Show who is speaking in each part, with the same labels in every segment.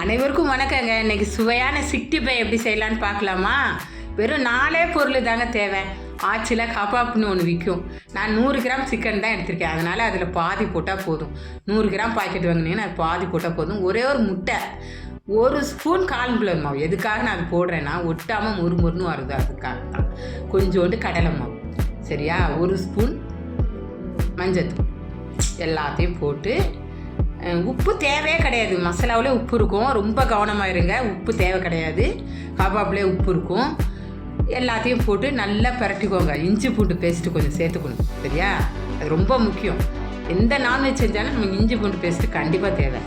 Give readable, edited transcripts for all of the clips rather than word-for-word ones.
Speaker 1: அனைவருக்கும் வணக்கங்க. இன்றைக்கி சுவையான 65 எப்படி செய்யலான்னு பார்க்கலாமா? வெறும் 4 பொருள் தாங்க தேவை. ஆச்சில் கபாப்னு ஒன்று விற்கும். நான் 100 கிராம் சிக்கன் தான் எடுத்திருக்கேன். அதனால் அதில் பாதி போட்டால் போதும். 100 கிராம் பாக்கெட் வாங்கினீங்கன்னா அது பாதி போட்டால் போதும். ஒரே ஒரு முட்டை, 1 ஸ்பூன் கார்ன்ஃப்ளவர் மாவு. எதுக்காக நான் அது போடுறேன்னா ஒட்டாமல் முறுமுறுன்னு வருது, அதுக்காக தான். கொஞ்சோண்டு கடலை மாவு, சரியா? 1 ஸ்பூன் மஞ்சத்தூள், எல்லாத்தையும் போட்டு உப்பு தேவையே கிடையாது. மசாலாவிலே உப்பு இருக்கும், ரொம்ப கவனமாக இருங்க. உப்பு தேவை கிடையாது, கபாப்லேயே உப்பு இருக்கும். எல்லாத்தையும் போட்டு நல்லா பரட்டிக்கோங்க. இஞ்சி பூண்டு பேஸ்ட்டு கொஞ்சம் சேர்த்துக்கணும், சரியா? அது ரொம்ப முக்கியம். எந்த நான்வெஜ் செஞ்சாலும் நமக்கு இஞ்சி பூண்டு பேஸ்ட்டு கண்டிப்பாக தேவை.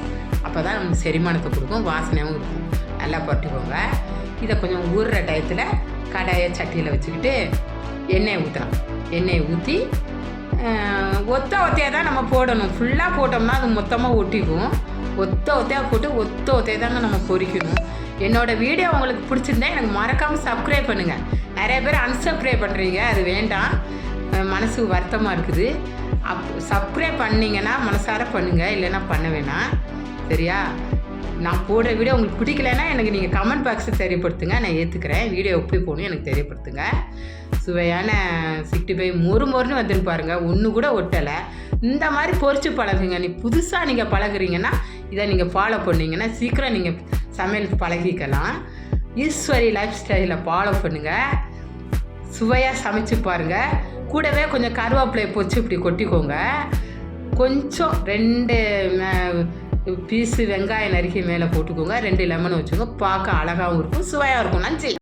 Speaker 1: அப்போ தான் நமக்கு செரிமானத்தை கொடுக்கும், வாசனையாகவும் இருக்கும். நல்லா பரட்டிக்கோங்க. இதை கொஞ்சம் ஊறுற டயத்தில் கடாயை சட்டியில் வச்சுக்கிட்டு எண்ணெயை ஊற்றலாம். எண்ணெயை ஊற்றி ஒத்தையாக தான் நம்ம போடணும். ஃபுல்லாக போட்டோம்னா அது மொத்தமாக ஒட்டிக்கும். ஒத்தையாக போட்டு ஒத்தையாக தாங்க நம்ம பொரிக்கணும். என்னோடய வீடியோ உங்களுக்கு பிடிச்சிருந்தா எனக்கு மறக்காமல் சப்ஸ்கிரைப் பண்ணுங்கள். நிறைய பேர் அன்சப்ஸ்கிரைப் பண்ணுறீங்க, அது வேண்டாம், மனசுக்கு வருத்தமாக இருக்குது. சப்ஸ்கிரைப் பண்ணிங்கன்னா மனசார பண்ணுங்கள், இல்லைன்னா பண்ண வேணாம், சரியா? நான் போடுற வீடியோ உங்களுக்கு பிடிக்கலைன்னா எனக்கு நீங்கள் கமெண்ட் பாக்ஸில் தெரியப்படுத்துங்க, நான் ஏற்றுக்கிறேன். வீடியோ எப்படி போகணும் எனக்கு தெரியப்படுத்துங்க. சுவையான 65 மொறுன்னு வந்துன்னு பாருங்கள், ஒன்று கூட ஒட்டலை. இந்த மாதிரி பொரிச்சு பழகுங்க. புதுசாக நீங்கள் பழகுறீங்கன்னா இதை நீங்கள் ஃபாலோ பண்ணிங்கன்னா சீக்கிரம் நீங்கள் சமையல் பழகிக்கலாம். ஈஸ்வரி லைஃப் ஸ்டைலில் ஃபாலோ பண்ணுங்கள். சுவையாக சமைச்சு பாருங்கள். கூடவே கொஞ்சம் கருவேப்பிலையை பொரிச்சு இப்படி கொட்டிக்கோங்க. கொஞ்சம் 2 பீஸு வெங்காயம் நறுக்கி மேலே போட்டுக்கோங்க. 2 லெமன் வச்சுக்கோங்க. பார்க்க அழகாகவும் இருக்கும், சுவையாக இருக்கும். நன்றி.